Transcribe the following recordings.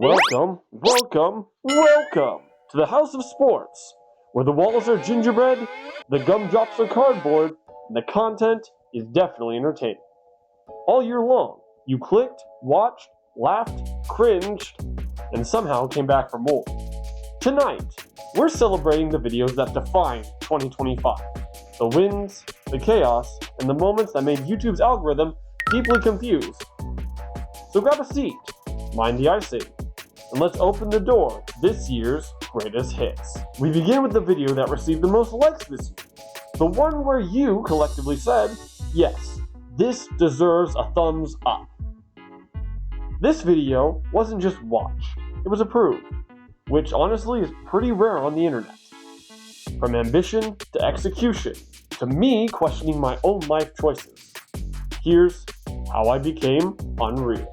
Welcome to the House of Sportz, where the walls are gingerbread, the gumdrops are cardboard, and the content is definitely entertaining. All year long, you clicked, watched, laughed, cringed, and somehow came back for more. Tonight, we're celebrating the videos that defined 2025. The wins, the chaos, and the moments that made YouTube's algorithm deeply confused. So grab a seat, mind the icing, and let's open the door to this year's greatest hits. We begin with the video that received the most likes this year. The one where you collectively said, yes, this deserves a thumbs up. This video wasn't just watched, it was approved, which honestly is pretty rare on the internet. From ambition to execution, to me questioning my own life choices. Here's how I became unreal.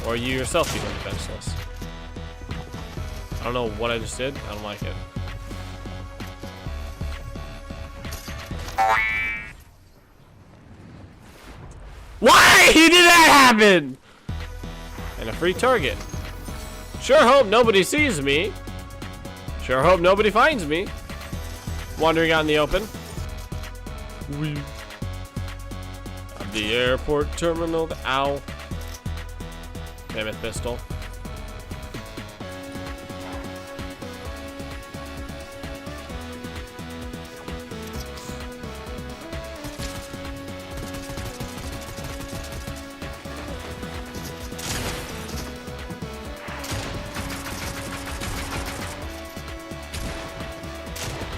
Or you yourself become defenseless. I don't know what I just did. I don't like it. Why did that happen? And a free target. Sure hope nobody sees me. Sure hope nobody finds me. Wandering out in the open. We of the airport terminal. Ow. Mammoth pistol.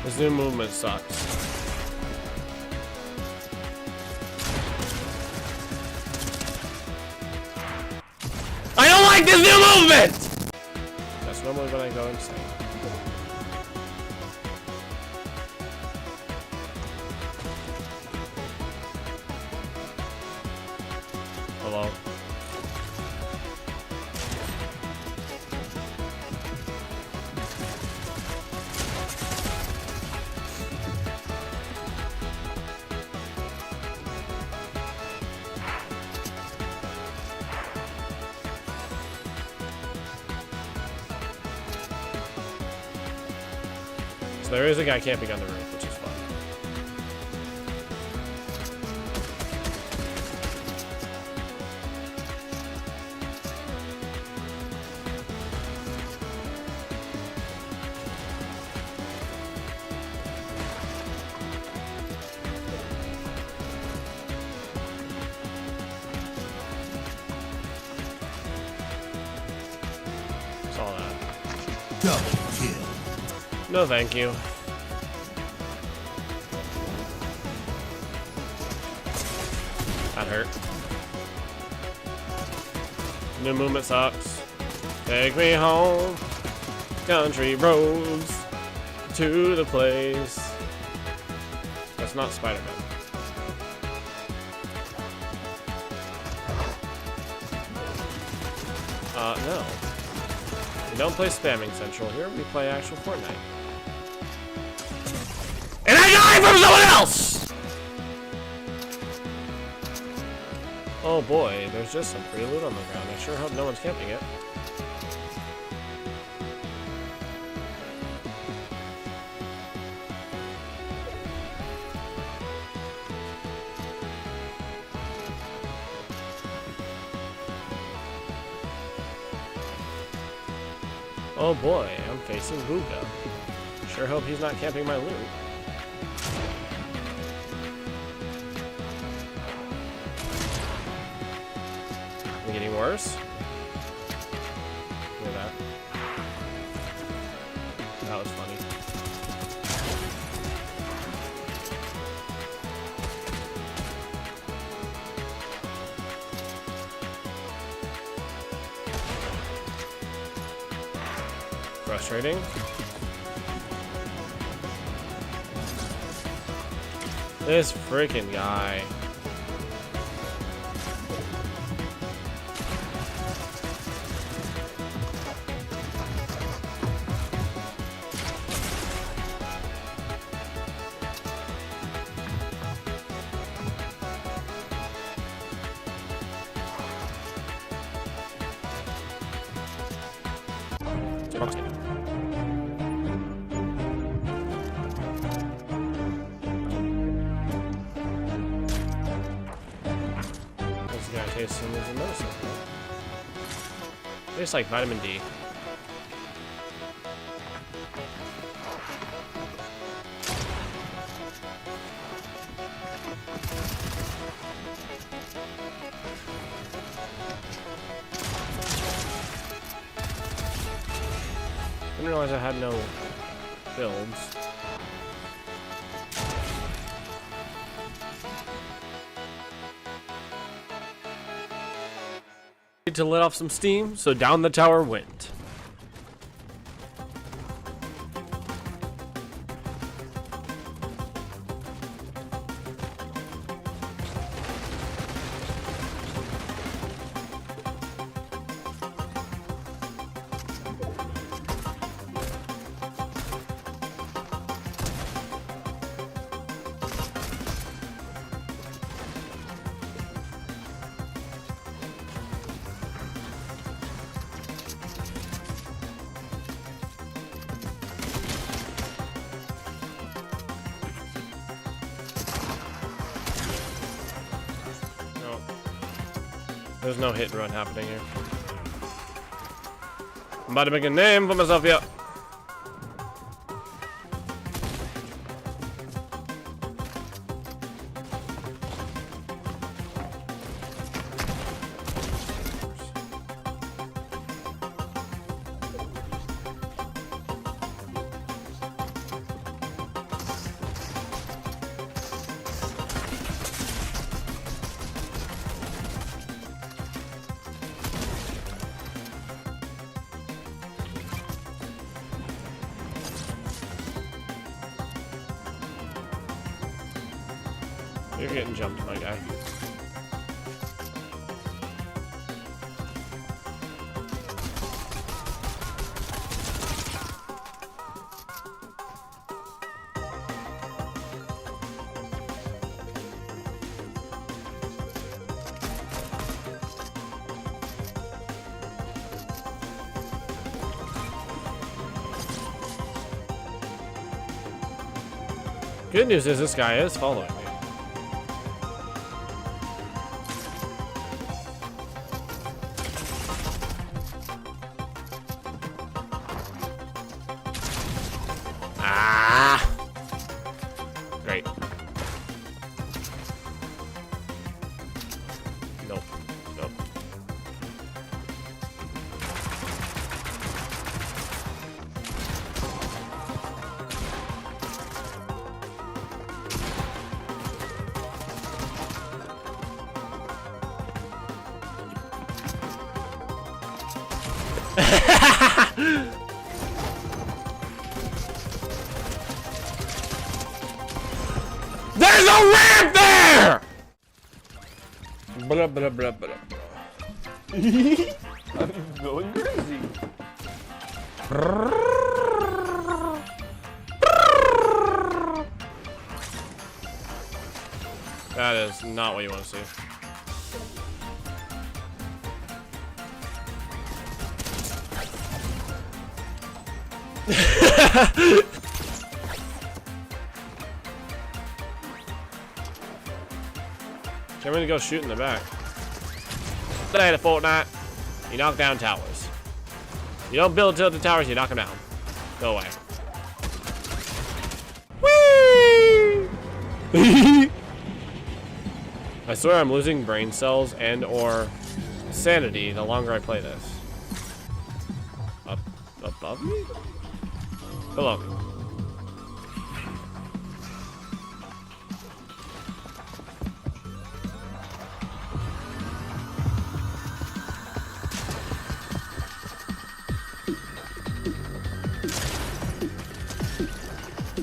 This new movement sucks. I don't like this new movement! That's normally when I go insane. Hello? So there is a guy camping on the roof, which is fun. Saw that. Double kill. No, thank you. That hurt. New movement sucks. Take me home. Country roads to the place. That's not Spider-Man. No. We don't play Spamming Central here, we play actual Fortnite. And I got it from someone else! Oh boy, there's just some free loot on the ground. I sure hope no one's camping it. Oh boy, I'm facing Booga. Sure hope he's not camping my loot. I'm getting worse. Look at that. That was funny. Frustrating. This freaking guy. This guy tastes some of the medicine. Tastes like vitamin D. Didn't realize I had no builds. To let off some steam, so down the tower went. There's no hit and run happening here. I'm about to make a name for myself here. You're getting jumped, my guy. Good news is this guy is following me. Great. Nope. Nope. There's a ramp there! Blah, blah, blah, blah, blah. I'm going crazy. That is not what you want to see. I'm gonna go shoot in the back. Today to Fortnite, you knock down towers. You don't build tilted towers, you knock them down. Go away. Whee! I swear I'm losing brain cells and or sanity the longer I play this. Up above me? Below me.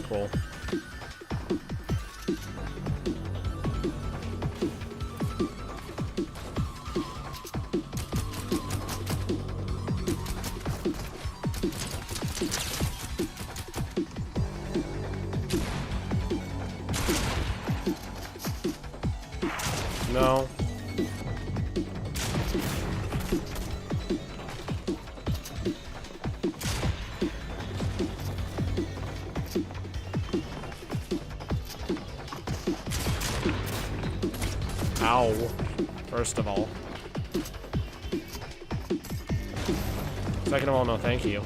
Cool. Ow. First of all. Second of all, no thank you.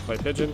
Play pigeon.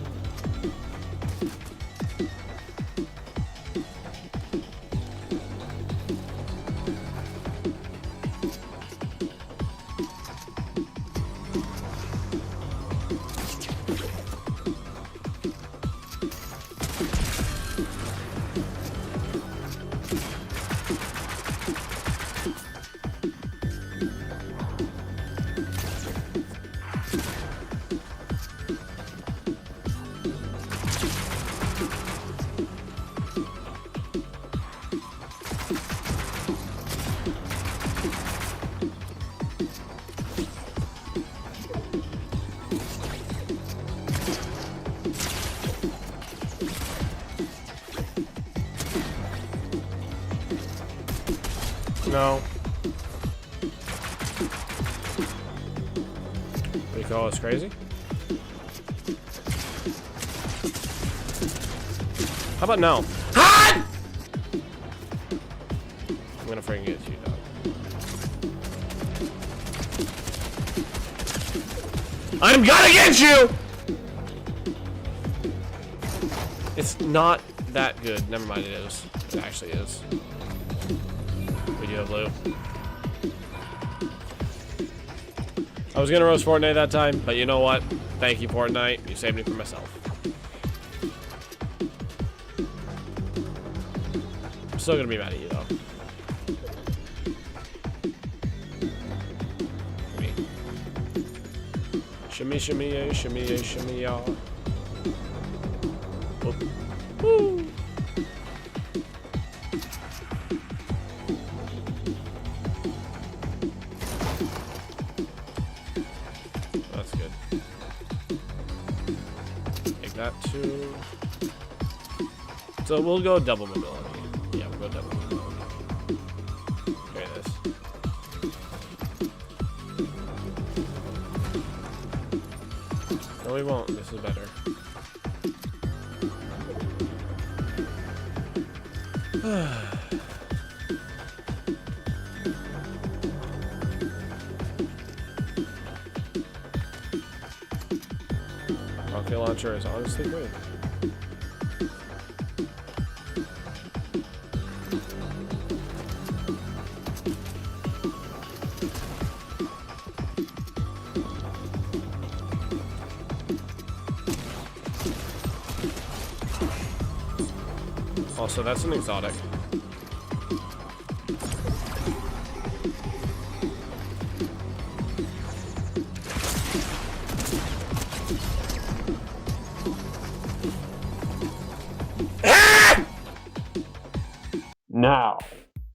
No. We call us crazy? How about no? Ah! I'm gonna freaking get you, dog. I'm gonna get you! It's not that good. Never mind, it is. It actually is. We do have loot. I was gonna roast Fortnite that time, but you know what? Thank you, Fortnite. You saved me from myself. I'm still gonna be mad at you, though. Me. Shimmy, shimmy, yeah, shimmy, yeah, shimmy, yeah. Whoop. Woo! That's good. Take that too. So we'll go double mobility. Yeah, we'll go double mobility. Okay, this. No, we won't. This is better. Rocket launcher is honestly great. Also, that's an exotic. Now,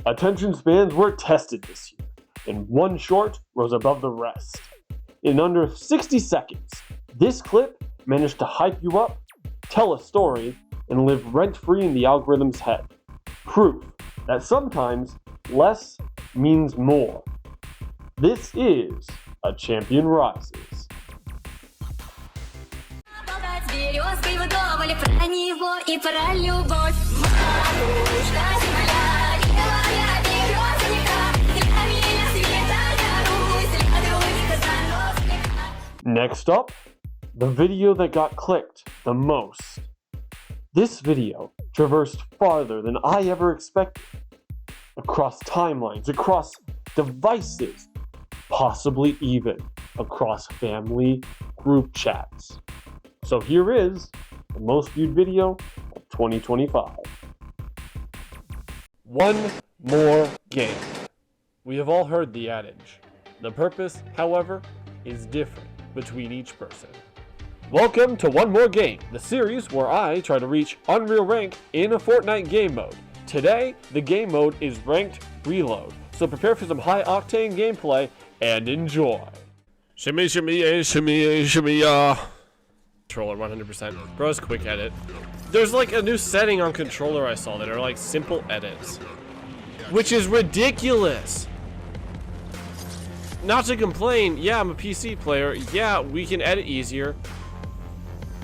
attention spans were tested this year, and one short rose above the rest. In under 60 seconds, this clip managed to hype you up, tell a story, and live rent-free in the algorithm's head. Proof that sometimes less means more. This is A Champion Rises. Березкой вдоволь про него и про любовь. Малышка земля, белая березка, для меня света Русь, для заносника. Next up, the video that got clicked the most. This video traversed farther than I ever expected. Across timelines, across devices, possibly even across family group chats. So here is the most viewed video of 2025. One more game. We have all heard the adage. The purpose, however, is different between each person. Welcome to One More Game, the series where I try to reach Unreal rank in a Fortnite game mode. Today, the game mode is Ranked Reload, so prepare for some high-octane gameplay and enjoy. Shimmy, shimmy, yeah, shimmy, yeah, shimmy, yeah. Controller 100%. Bro's quick edit. There's like a new setting on controller I saw that are like simple edits, which is ridiculous. Not to complain, yeah, I'm a PC player. Yeah, we can edit easier.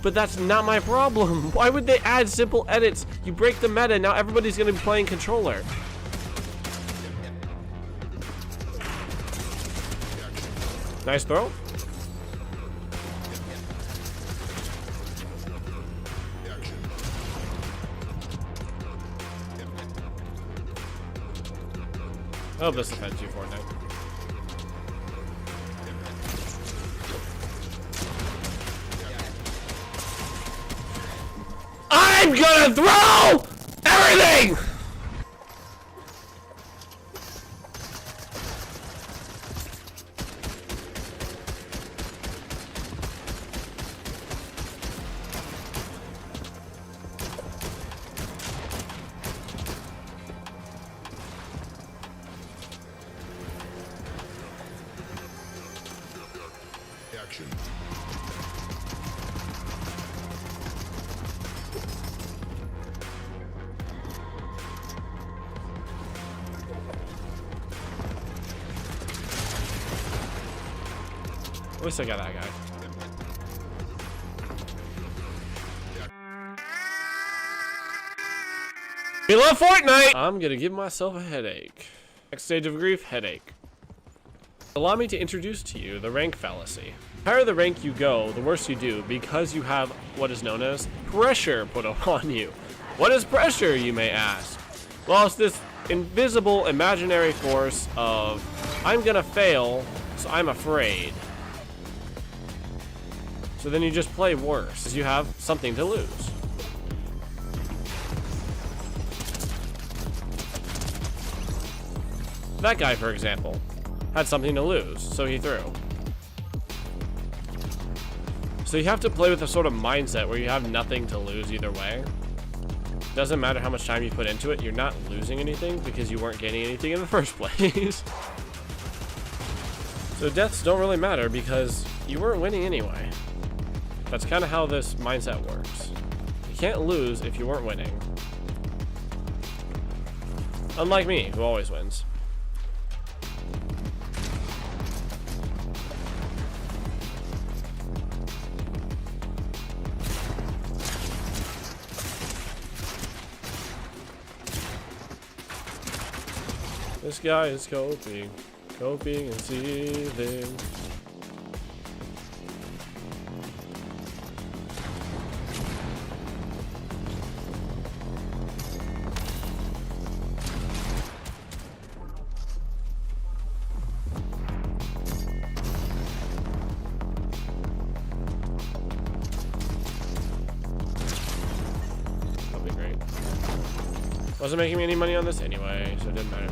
But that's not my problem. Why would they add simple edits? You break the meta, now everybody's gonna be playing controller. Nice throw. I hope this offends you, Fortnite. I'm gonna throw everything! Action. At least I got that guy. We love Fortnite! I'm gonna give myself a headache. Next stage of grief, headache. Allow me to introduce to you the rank fallacy. The higher the rank you go, the worse you do, because you have what is known as pressure put upon you. What is pressure, you may ask? Well, it's this invisible, imaginary force of, I'm gonna fail, so I'm afraid. So then you just play worse, because you have something to lose. That guy, for example, had something to lose, so he threw. So you have to play with a sort of mindset where you have nothing to lose either way. Doesn't matter how much time you put into it, you're not losing anything because you weren't gaining anything in the first place. So deaths don't really matter because you weren't winning anyway. That's kind of how this mindset works. You can't lose if you weren't winning. Unlike me, who always wins. This guy is coping and seething. That'll be great. Wasn't making me any money on this anyway, so it didn't matter.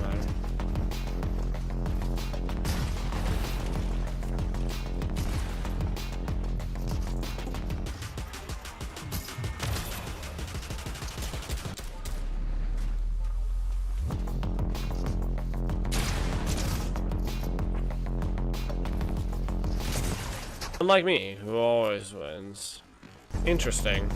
Unlike me, who always wins. Interesting.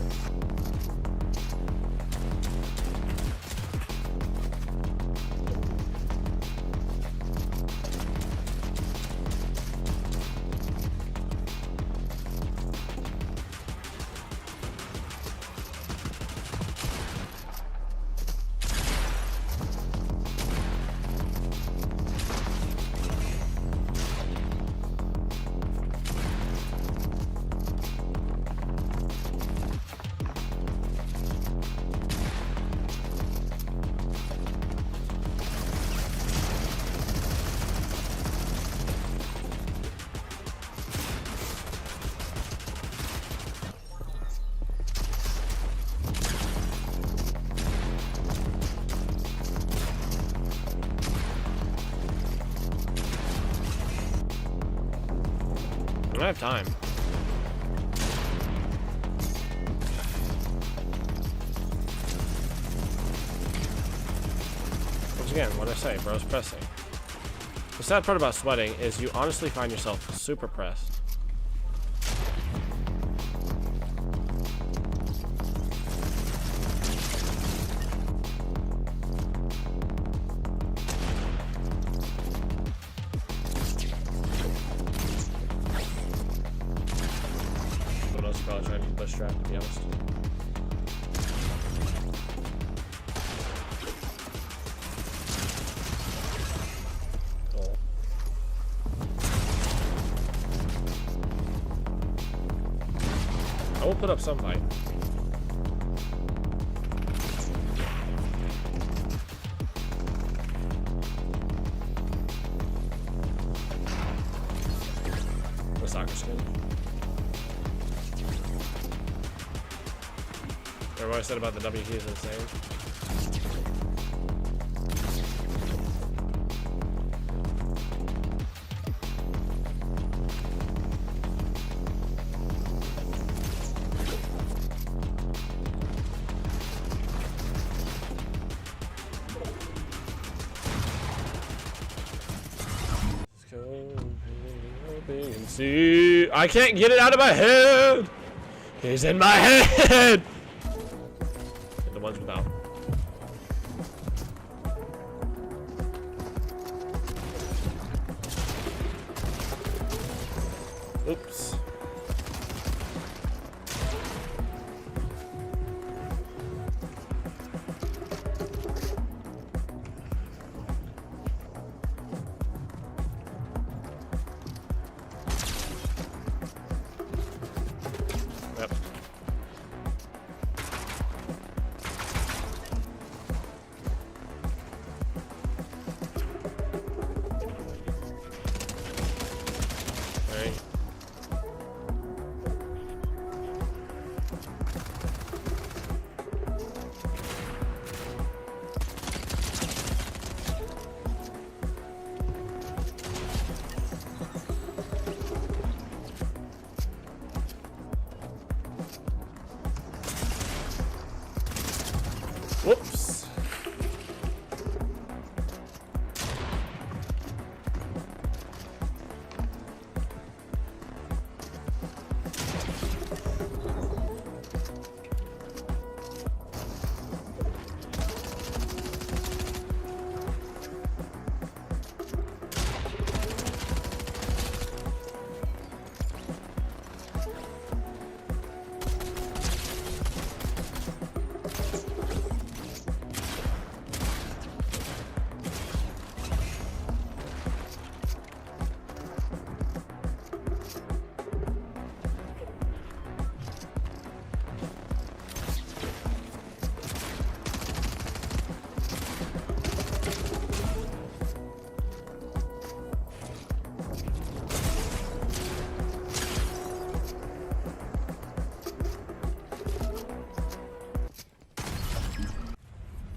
I have time. Once again, what I say, bro's pressing. The sad part about sweating is you honestly find yourself super pressed. trap, to be honest. Oh. I will put up some fight. The soccer skin. Remember what I said about the W key is insane? See, I can't get it out of my head. He's in my head. And the ones without. Oops. Yep. Alright. Whoops.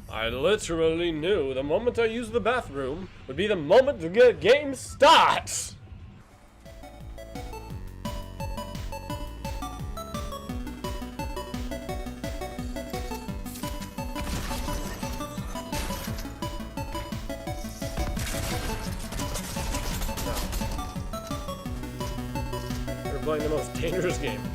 I literally knew the moment I used the bathroom would be the moment the game starts. We're playing the most dangerous game in there.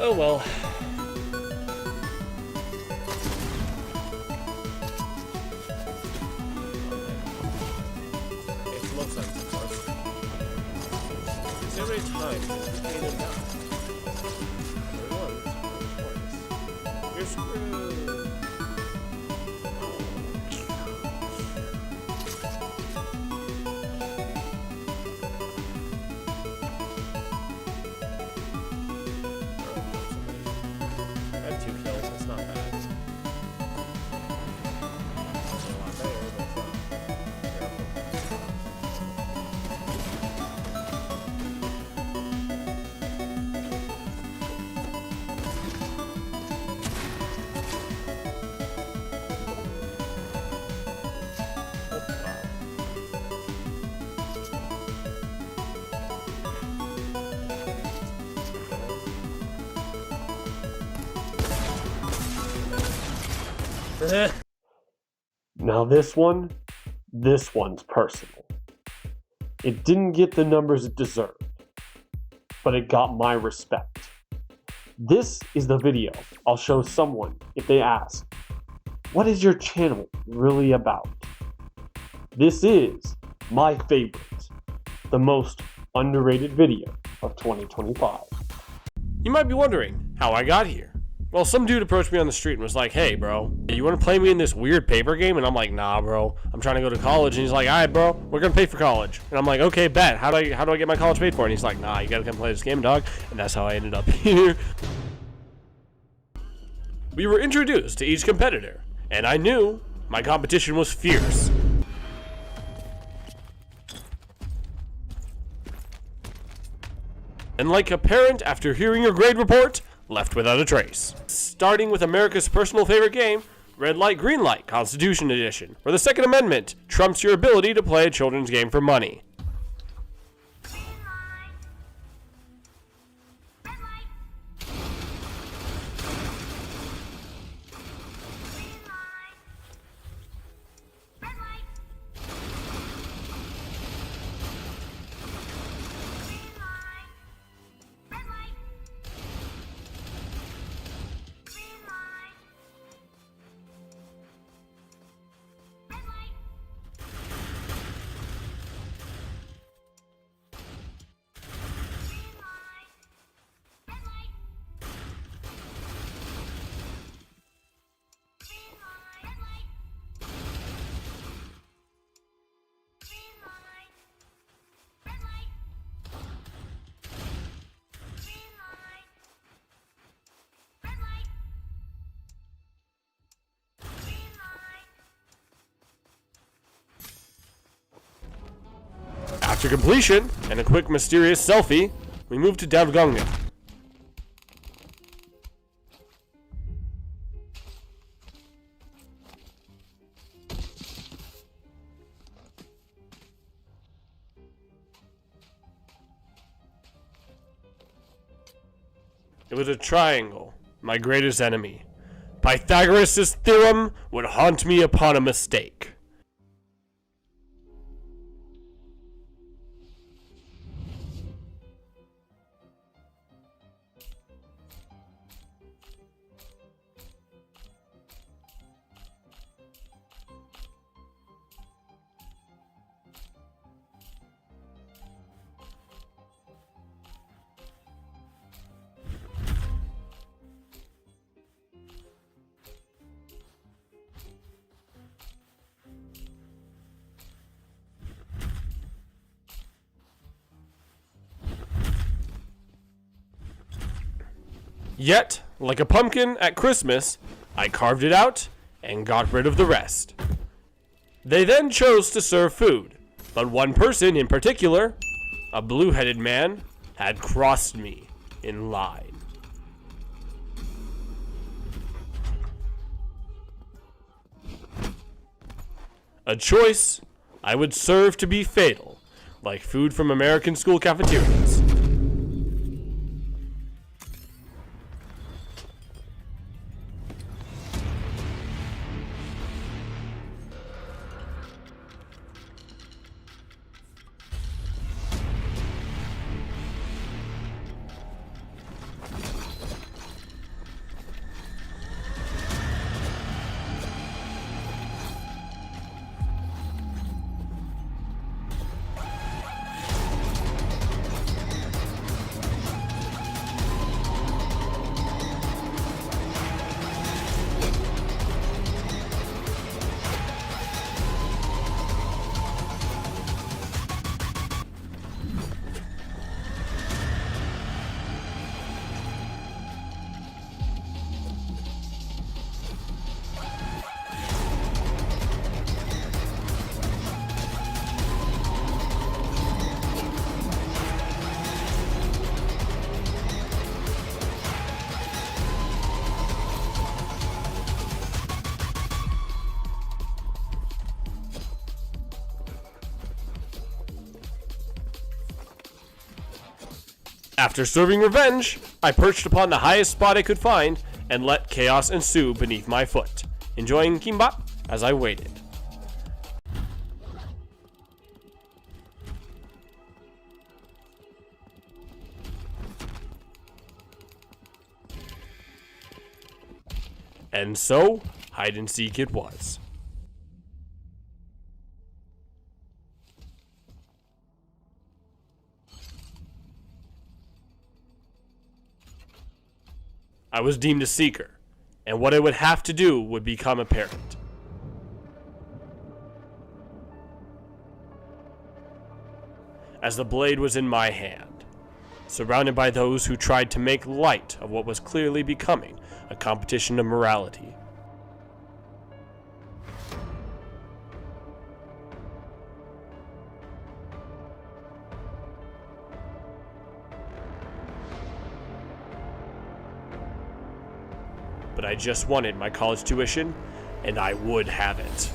Oh well. It's looks like it's close. Is there any time to clean it down? Once, twice. You're screwed. I had 2 kills, that's not bad. It's a lot better, but it's not terrible. Now this one's personal. It didn't get the numbers it deserved, but it got my respect. This is the video I'll show someone if they ask, what is your channel really about? This is my favorite, the most underrated video of 2025. You might be wondering how I got here. Well, some dude approached me on the street and was like, hey, bro, you want to play me in this weird paper game? And I'm like, nah, bro, I'm trying to go to college. And he's like, all right, bro, we're going to pay for college. And I'm like, okay, bet. How do I get my college paid for? And he's like, nah, you got to come play this game, dog. And that's how I ended up here. We were introduced to each competitor, and I knew my competition was fierce. And like a parent after hearing your grade report, left without a trace. Starting with America's personal favorite game, Red Light, Green Light, Constitution Edition, where the Second Amendment trumps your ability to play a children's game for money. After completion, and a quick mysterious selfie, we move to Dalgunga. It was a triangle, my greatest enemy. Pythagoras' theorem would haunt me upon a mistake. Yet, like a pumpkin at Christmas, I carved it out and got rid of the rest. They then chose to serve food, but one person in particular, a blue-headed man, had crossed me in line. A choice I would serve to be fatal, like food from American school cafeterias. After serving revenge, I perched upon the highest spot I could find and let chaos ensue beneath my foot. enjoying kimbap as I waited. And so, hide and seek it was. I was deemed a seeker, and what I would have to do would become apparent. As the blade was in my hand, surrounded by those who tried to make light of what was clearly becoming a competition of morality. But I just wanted my college tuition, and I would have it.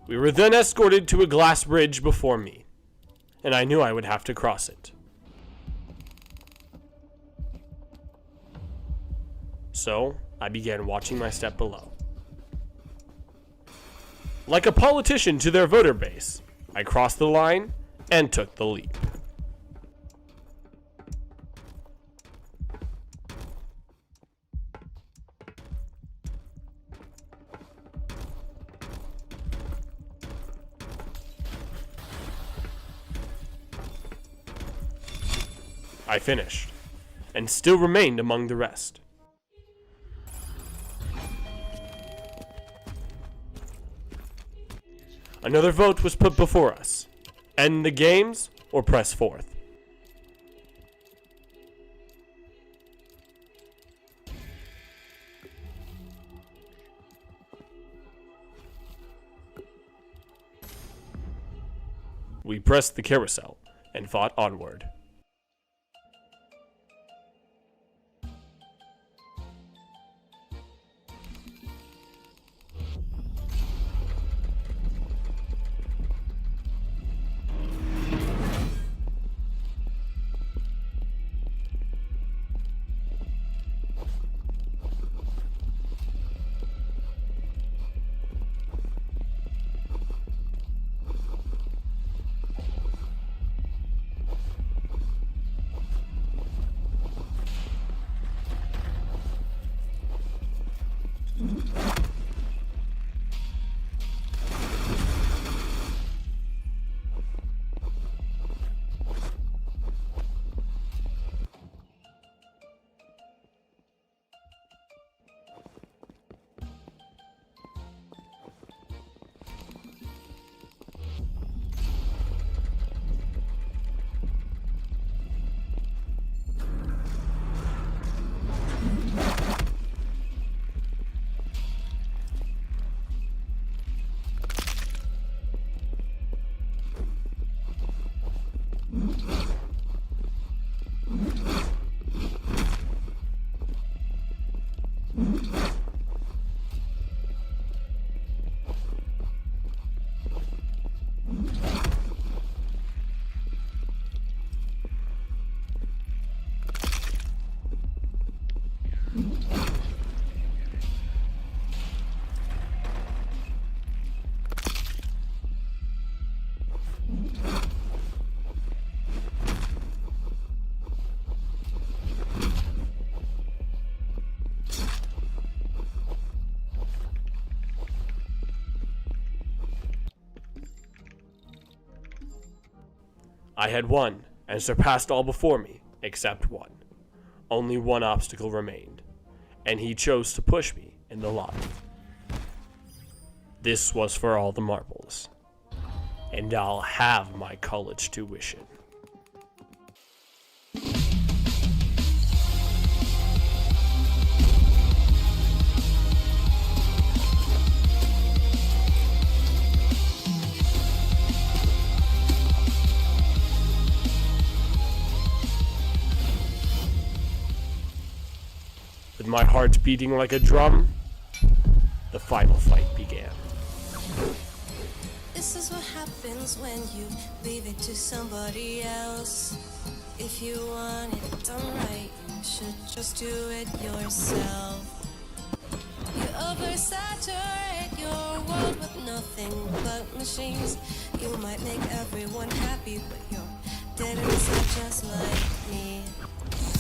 We were then escorted to a glass bridge before me, and I knew I would have to cross it. So, I began watching my step below. Like a politician to their voter base, I crossed the line and took the leap. I finished, and still remained among the rest. Another vote was put before us. End the games or press forth. We pressed the carousel and fought onward. I had won and surpassed all before me, except one. Only one obstacle remained, and he chose to push me in the lobby. This was for all the marbles, and I'll have my college tuition. my heart beating like a drum, the final fight began. This is what happens when you leave it to somebody else. If you want it done right, you should just do it yourself. You oversaturate your world with nothing but machines. You might make everyone happy, but you're dead inside just like me.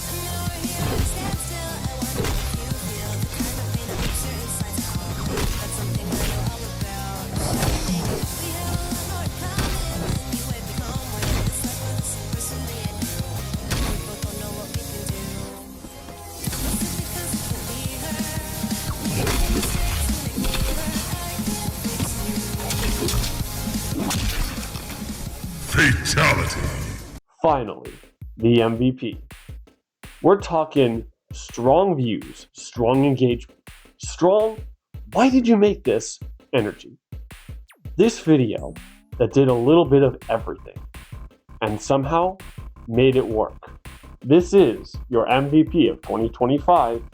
And now we're here to stand still. I wonder if you feel the kind of pain that makes your insides cold. That's something I know all about. Shining. We have a lot more common than you ever come with. It's like we're the same person, me and you. We both don't know what we can do. Is it because it can be her? We can make mistakes and ignore her. I can't fix you. Fatality. Finally, the MVP. We're talking strong views, strong engagement, strong, why did you make this energy? This video that did a little bit of everything and somehow made it work. This is your MVP of 2025.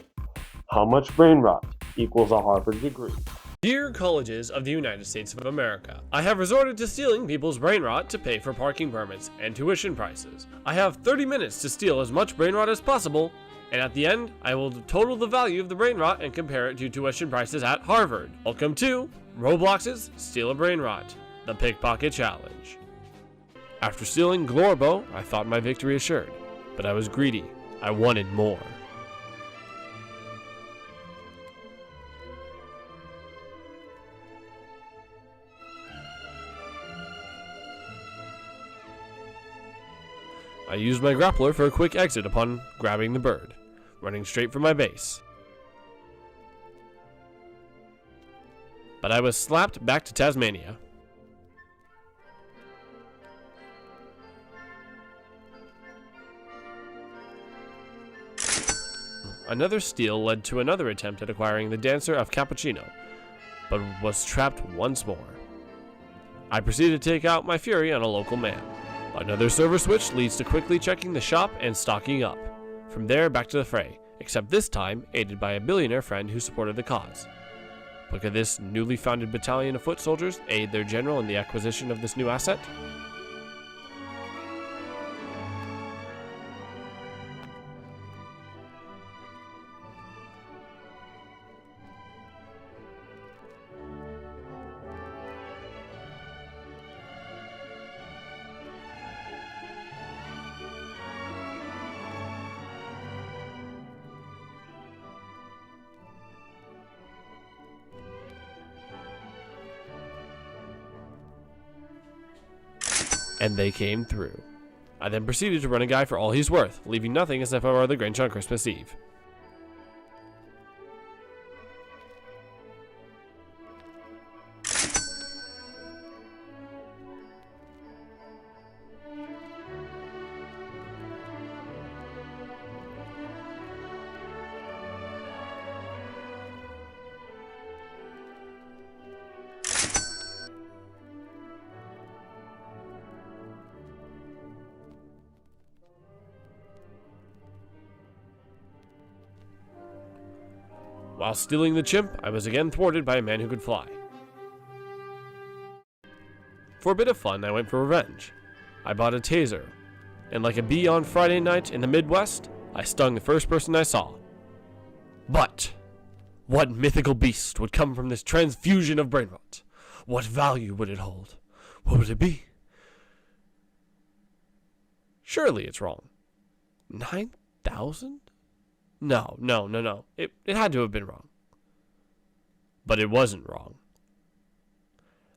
How much brain rot equals a Harvard degree? Dear colleges of the United States of America, I have resorted to stealing people's brain rot to pay for parking permits and tuition prices. I have 30 minutes to steal as much brain rot as possible, and at the end, I will total the value of the brain rot and compare it to tuition prices at Harvard. Welcome to Roblox's Steal a Brain Rot, the Pickpocket Challenge. After stealing Glorbo, I thought my victory assured, but I was greedy. I wanted more. I used my grappler for a quick exit upon grabbing the bird, running straight for my base. But I was slapped back to Tasmania. Another steal led to another attempt at acquiring the dancer of Cappuccino, but was trapped once more. I proceeded to take out my fury on a local man. Another server switch leads to quickly checking the shop and stocking up. From there, back to the fray, except this time aided by a billionaire friend who supported the cause. Look at this newly founded battalion of foot soldiers aid their general in the acquisition of this new asset. And they came through. I then proceeded to run a guy for all he's worth, leaving nothing as if I were the Grinch on Christmas Eve. While stealing the chimp, I was again thwarted by a man who could fly. For a bit of fun, I went for revenge. I bought a taser, and like a bee on Friday night in the Midwest, I stung the first person I saw. But what mythical beast would come from this transfusion of brain rot? What value would it hold? What would it be? Surely it's wrong. 9,000? No. It had to have been wrong. But it wasn't wrong.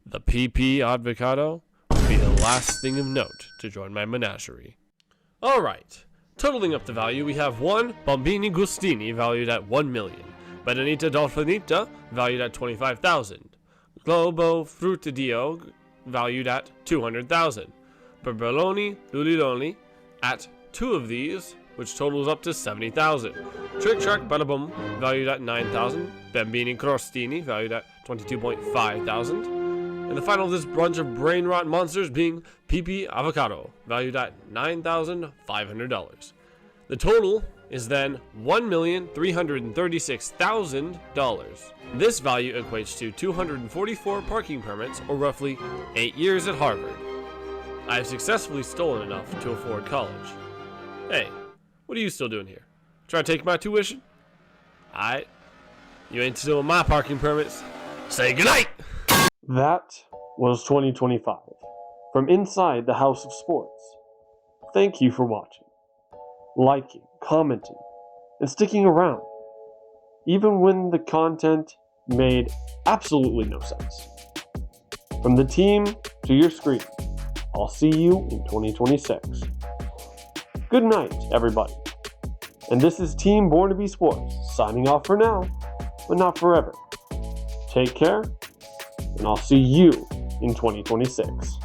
The PP Avocado would be the last thing of note to join my menagerie. Alright, totaling up the value, we have one Bombini Gustini valued at 1 million, Benedita Dolfinita valued at 25,000, Globo Frutidio valued at 200,000, Berboloni Luliloni at 2 of these, which totals up to 70,000. Trick Track Badaboom, valued at 9,000. Bambini Crostini, valued at 22.5 thousand. And the final of this bunch of brain rot monsters being PP Avocado, valued at $9,500. The total is then $1,336,000. This value equates to 244 parking permits, or roughly 8 years at Harvard. I have successfully stolen enough to afford college. Hey, what are you still doing here? Trying to take my tuition? Alright, you ain't stealing my parking permits. Say goodnight! That was 2025 from inside the House of Sportz. Thank you for watching, liking, commenting, and sticking around, even when the content made absolutely no sense. From the team to your screen, I'll see you in 2026. Good night, everybody. And this is Team Born to Be Sports, signing off for now, but not forever. Take care, and I'll see you in 2026.